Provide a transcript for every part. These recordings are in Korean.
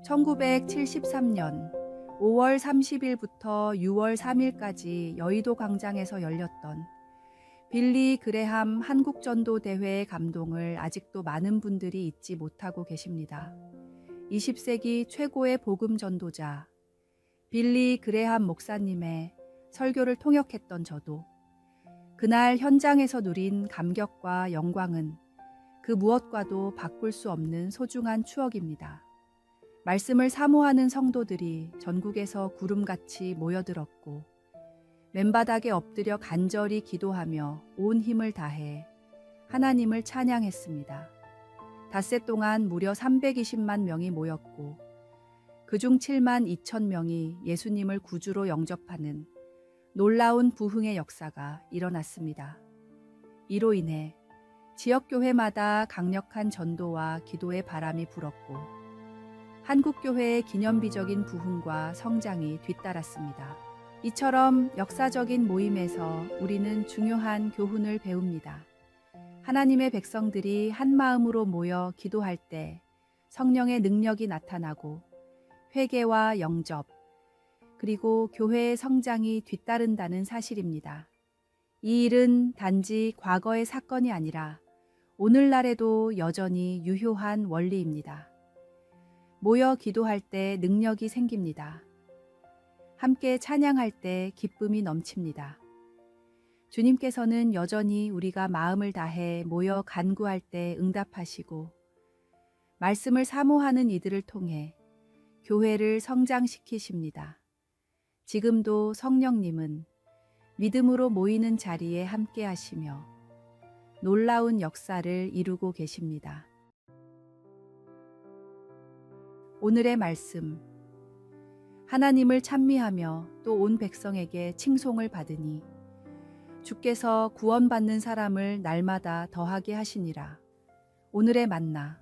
1973년 5월 30일부터 6월 3일까지 여의도 광장에서 열렸던 빌리 그레함 한국전도대회의 감동을 아직도 많은 분들이 잊지 못하고 계십니다. 20세기 최고의 복음 전도자 빌리 그레함 목사님의 설교를 통역했던 저도 그날 현장에서 누린 감격과 영광은 그 무엇과도 바꿀 수 없는 소중한 추억입니다. 말씀을 사모하는 성도들이 전국에서 구름같이 모여들었고 맨바닥에 엎드려 간절히 기도하며 온 힘을 다해 하나님을 찬양했습니다. 닷새 동안 무려 320만 명이 모였고 그중 7만 2천 명이 예수님을 구주로 영접하는 놀라운 부흥의 역사가 일어났습니다. 이로 인해 지역교회마다 강력한 전도와 기도의 바람이 불었고 한국교회의 기념비적인 부흥과 성장이 뒤따랐습니다. 이처럼 역사적인 모임에서 우리는 중요한 교훈을 배웁니다. 하나님의 백성들이 한 마음으로 모여 기도할 때 성령의 능력이 나타나고 회개와 영접, 그리고 교회의 성장이 뒤따른다는 사실입니다. 이 일은 단지 과거의 사건이 아니라 오늘날에도 여전히 유효한 원리입니다. 모여 기도할 때 능력이 생깁니다. 함께 찬양할 때 기쁨이 넘칩니다. 주님께서는 여전히 우리가 마음을 다해 모여 간구할 때 응답하시고 말씀을 사모하는 이들을 통해 교회를 성장시키십니다. 지금도 성령님은 믿음으로 모이는 자리에 함께 하시며 놀라운 역사를 이루고 계십니다. 오늘의 말씀. 하나님을 찬미하며 또 온 백성에게 칭송을 받으니 주께서 구원받는 사람을 날마다 더하게 하시니라. 오늘의 만나.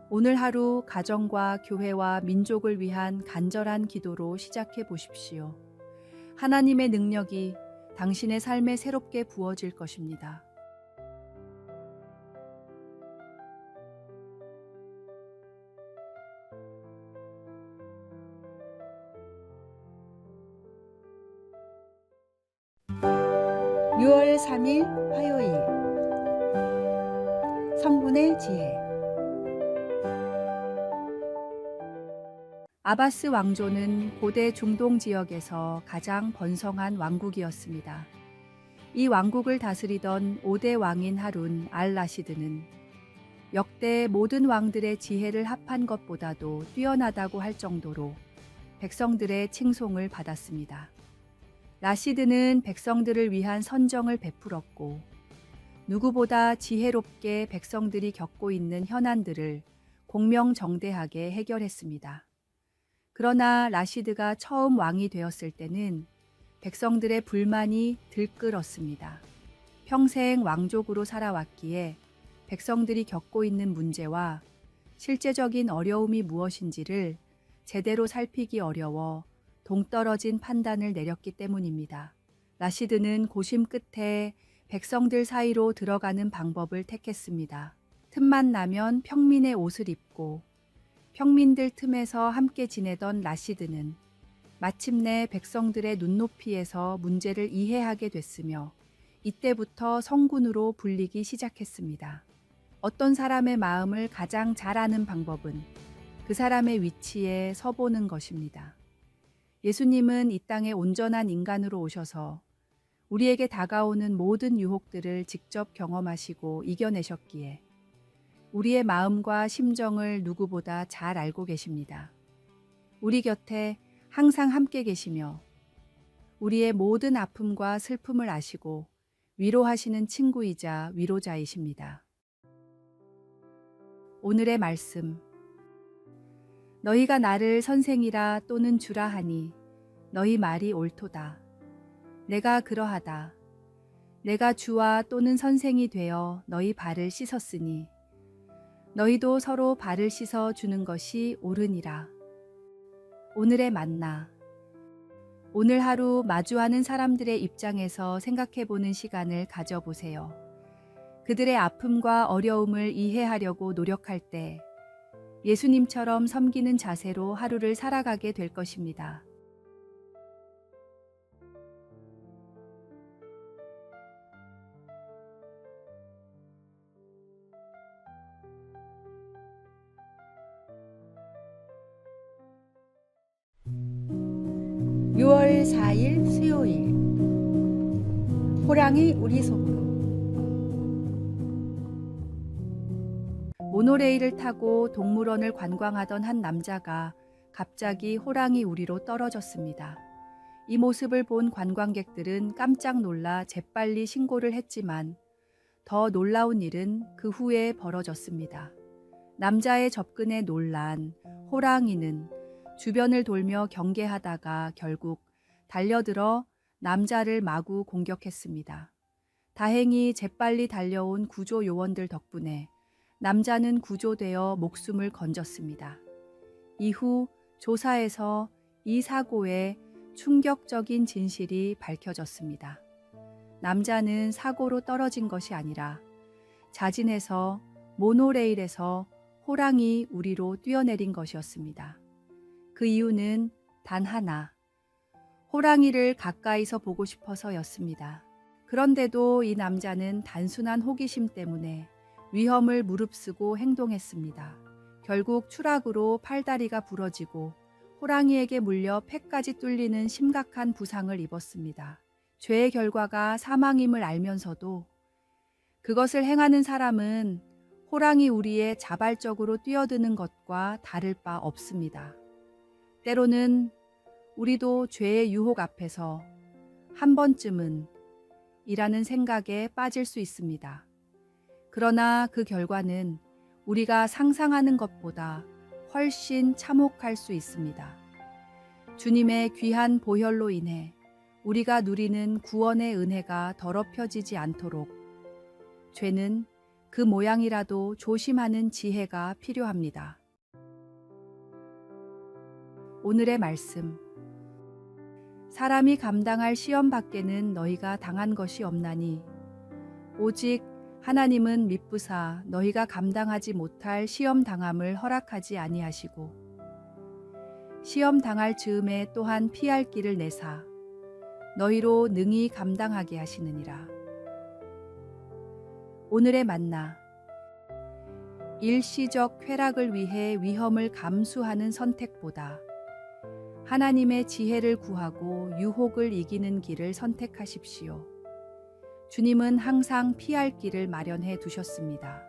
오늘 하루 가정과 교회와 민족을 위한 간절한 기도로 시작해 보십시오. 하나님의 능력이 당신의 삶에 새롭게 부어질 것입니다. (6월 3일) 화요일. 성분의 지혜. 아바스 왕조는 고대 중동 지역에서 가장 번성한 왕국이었습니다. 이 왕국을 다스리던 5대 왕인 하룬 알-라시드는 역대 모든 왕들의 지혜를 합한 것보다도 뛰어나다고 할 정도로 백성들의 칭송을 받았습니다. 라시드는 백성들을 위한 선정을 베풀었고 누구보다 지혜롭게 백성들이 겪고 있는 현안들을 공명정대하게 해결했습니다. 그러나 라시드가 처음 왕이 되었을 때는 백성들의 불만이 들끓었습니다. 평생 왕족으로 살아왔기에 백성들이 겪고 있는 문제와 실제적인 어려움이 무엇인지를 제대로 살피기 어려워 동떨어진 판단을 내렸기 때문입니다. 라시드는 고심 끝에 백성들 사이로 들어가는 방법을 택했습니다. 틈만 나면 평민의 옷을 입고 평민들 틈에서 함께 지내던 라시드는 마침내 백성들의 눈높이에서 문제를 이해하게 됐으며 이때부터 성군으로 불리기 시작했습니다. 어떤 사람의 마음을 가장 잘 아는 방법은 그 사람의 위치에 서보는 것입니다. 예수님은 이 땅에 온전한 인간으로 오셔서 우리에게 다가오는 모든 유혹들을 직접 경험하시고 이겨내셨기에 우리의 마음과 심정을 누구보다 잘 알고 계십니다. 우리 곁에 항상 함께 계시며 우리의 모든 아픔과 슬픔을 아시고 위로하시는 친구이자 위로자이십니다. 오늘의 말씀. 너희가 나를 선생이라 또는 주라 하니 너희 말이 옳도다. 내가 그러하다. 내가 주와 또는 선생이 되어 너희 발을 씻었으니 너희도 서로 발을 씻어 주는 것이 옳으니라. 오늘의 만나. 오늘 하루 마주하는 사람들의 입장에서 생각해보는 시간을 가져보세요. 그들의 아픔과 어려움을 이해하려고 노력할 때 예수님처럼 섬기는 자세로 하루를 살아가게 될 것입니다. (6월 4일) 수요일. 호랑이 우리 속으로. 모노레일을 타고 동물원을 관광하던 한 남자가 갑자기 호랑이 우리로 떨어졌습니다. 이 모습을 본 관광객들은 깜짝 놀라 재빨리 신고를 했지만 더 놀라운 일은 그 후에 벌어졌습니다. 남자의 접근에 놀란 호랑이는 주변을 돌며 경계하다가 결국 달려들어 남자를 마구 공격했습니다. 다행히 재빨리 달려온 구조 요원들 덕분에 남자는 구조되어 목숨을 건졌습니다. 이후 조사에서 이 사고의 충격적인 진실이 밝혀졌습니다. 남자는 사고로 떨어진 것이 아니라 자진해서 모노레일에서 호랑이 우리로 뛰어내린 것이었습니다. 그 이유는 단 하나, 호랑이를 가까이서 보고 싶어서였습니다. 그런데도 이 남자는 단순한 호기심 때문에 위험을 무릅쓰고 행동했습니다. 결국 추락으로 팔다리가 부러지고 호랑이에게 물려 폐까지 뚫리는 심각한 부상을 입었습니다. 죄의 결과가 사망임을 알면서도 그것을 행하는 사람은 호랑이 우리에 자발적으로 뛰어드는 것과 다를 바 없습니다. 때로는 우리도 죄의 유혹 앞에서 한 번쯤은 이라는 생각에 빠질 수 있습니다. 그러나 그 결과는 우리가 상상하는 것보다 훨씬 참혹할 수 있습니다. 주님의 귀한 보혈로 인해 우리가 누리는 구원의 은혜가 더럽혀지지 않도록 죄는 그 모양이라도 조심하는 지혜가 필요합니다. 오늘의 말씀. 사람이 감당할 시험 밖에는 너희가 당한 것이 없나니 오직 하나님은 미쁘사 너희가 감당하지 못할 시험 당함을 허락하지 아니하시고 시험 당할 즈음에 또한 피할 길을 내사 너희로 능히 감당하게 하시느니라. 오늘의 만나. 일시적 쾌락을 위해 위험을 감수하는 선택보다 하나님의 지혜를 구하고 유혹을 이기는 길을 선택하십시오. 주님은 항상 피할 길을 마련해 두셨습니다.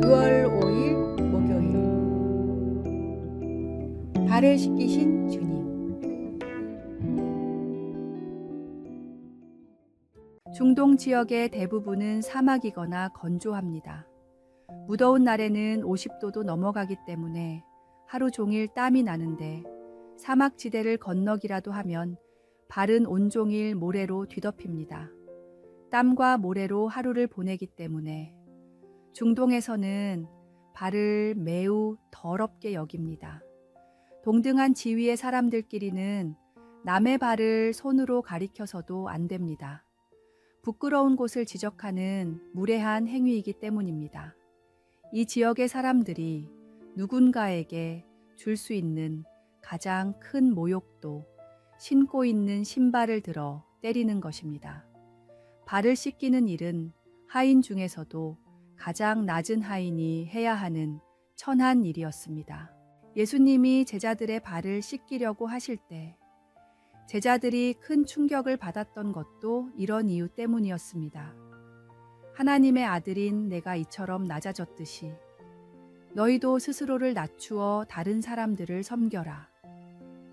(6월 5일) 목요일. 발을 씻기신 주님. 중동 지역의 대부분은 사막이거나 건조합니다. 무더운 날에는 50도도 넘어가기 때문에 하루 종일 땀이 나는데 사막지대를 건너기라도 하면 발은 온종일 모래로 뒤덮입니다. 땀과 모래로 하루를 보내기 때문에 중동에서는 발을 매우 더럽게 여깁니다. 동등한 지위의 사람들끼리는 남의 발을 손으로 가리켜서도 안 됩니다. 부끄러운 곳을 지적하는 무례한 행위이기 때문입니다. 이 지역의 사람들이 누군가에게 줄 수 있는 가장 큰 모욕도 신고 있는 신발을 들어 때리는 것입니다. 발을 씻기는 일은 하인 중에서도 가장 낮은 하인이 해야 하는 천한 일이었습니다. 예수님이 제자들의 발을 씻기려고 하실 때 제자들이 큰 충격을 받았던 것도 이런 이유 때문이었습니다. 하나님의 아들인 내가 이처럼 낮아졌듯이 너희도 스스로를 낮추어 다른 사람들을 섬겨라.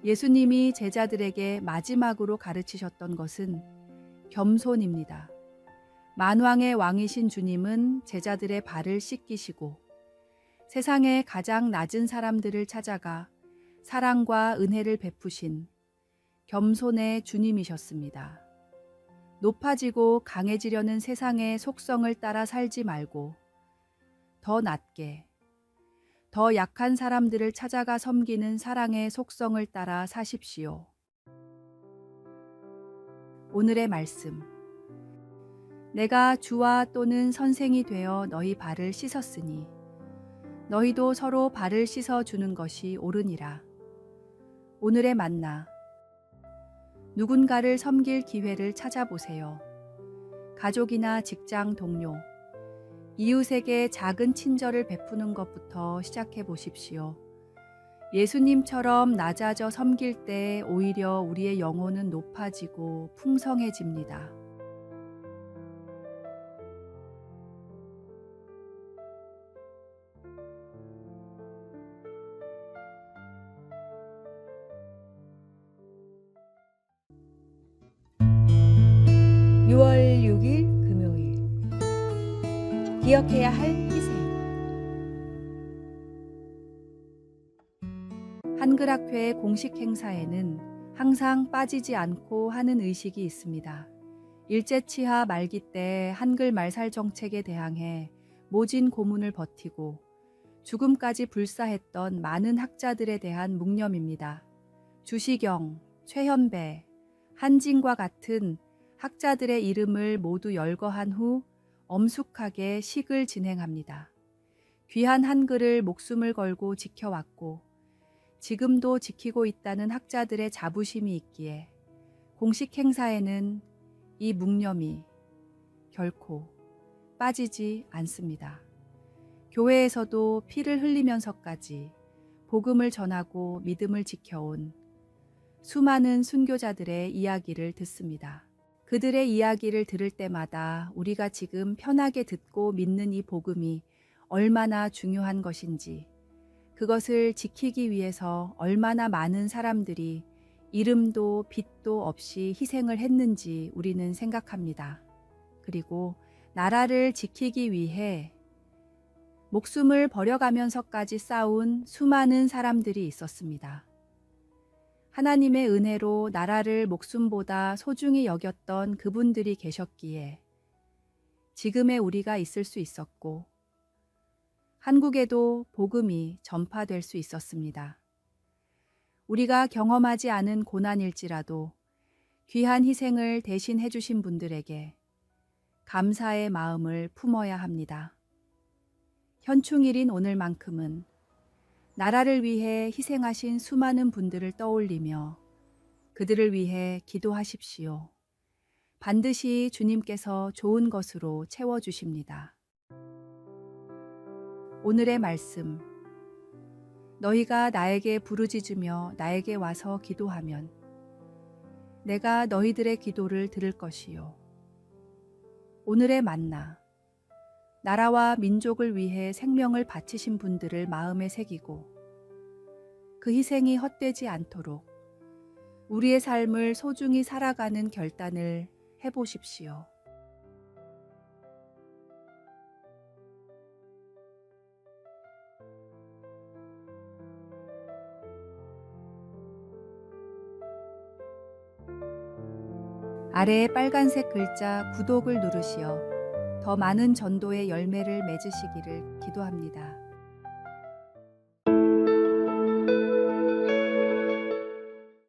예수님이 제자들에게 마지막으로 가르치셨던 것은 겸손입니다. 만왕의 왕이신 주님은 제자들의 발을 씻기시고 세상의 가장 낮은 사람들을 찾아가 사랑과 은혜를 베푸신 겸손의 주님이셨습니다. 높아지고 강해지려는 세상의 속성을 따라 살지 말고 더 낮게, 더 약한 사람들을 찾아가 섬기는 사랑의 속성을 따라 사십시오. 오늘의 말씀. 내가 주와 또는 선생이 되어 너희 발을 씻었으니 너희도 서로 발을 씻어 주는 것이 옳으니라. 오늘의 만나. 누군가를 섬길 기회를 찾아보세요. 가족이나 직장 동료, 이웃에게 작은 친절을 베푸는 것부터 시작해 보십시오. 예수님처럼 낮아져 섬길 때 오히려 우리의 영혼은 높아지고 풍성해집니다. (6월 6일) 금요일. 기억해야 할 희생. 한글학회의 공식 행사에는 항상 빠지지 않고 하는 의식이 있습니다. 일제치하 말기 때 한글 말살 정책에 대항해 모진 고문을 버티고 죽음까지 불사했던 많은 학자들에 대한 묵념입니다. 주시경, 최현배, 한진과 같은 학자들의 이름을 모두 열거한 후 엄숙하게 식을 진행합니다. 귀한 한글을 목숨을 걸고 지켜왔고 지금도 지키고 있다는 학자들의 자부심이 있기에 공식 행사에는 이 묵념이 결코 빠지지 않습니다. 교회에서도 피를 흘리면서까지 복음을 전하고 믿음을 지켜온 수많은 순교자들의 이야기를 듣습니다. 그들의 이야기를 들을 때마다 우리가 지금 편하게 듣고 믿는 이 복음이 얼마나 중요한 것인지, 그것을 지키기 위해서 얼마나 많은 사람들이 이름도 빛도 없이 희생을 했는지 우리는 생각합니다. 그리고 나라를 지키기 위해 목숨을 버려가면서까지 싸운 수많은 사람들이 있었습니다. 하나님의 은혜로 나라를 목숨보다 소중히 여겼던 그분들이 계셨기에 지금의 우리가 있을 수 있었고 한국에도 복음이 전파될 수 있었습니다. 우리가 경험하지 않은 고난일지라도 귀한 희생을 대신 해주신 분들에게 감사의 마음을 품어야 합니다. 현충일인 오늘만큼은 나라를 위해 희생하신 수많은 분들을 떠올리며 그들을 위해 기도하십시오. 반드시 주님께서 좋은 것으로 채워주십니다. 오늘의 말씀. 너희가 나에게 부르짖으며 나에게 와서 기도하면 내가 너희들의 기도를 들을 것이요. 오늘의 만나. 나라와 민족을 위해 생명을 바치신 분들을 마음에 새기고 그 희생이 헛되지 않도록 우리의 삶을 소중히 살아가는 결단을 해보십시오. 아래의 빨간색 글자 구독을 누르시어 더 많은 전도의 열매를 맺으시기를 기도합니다.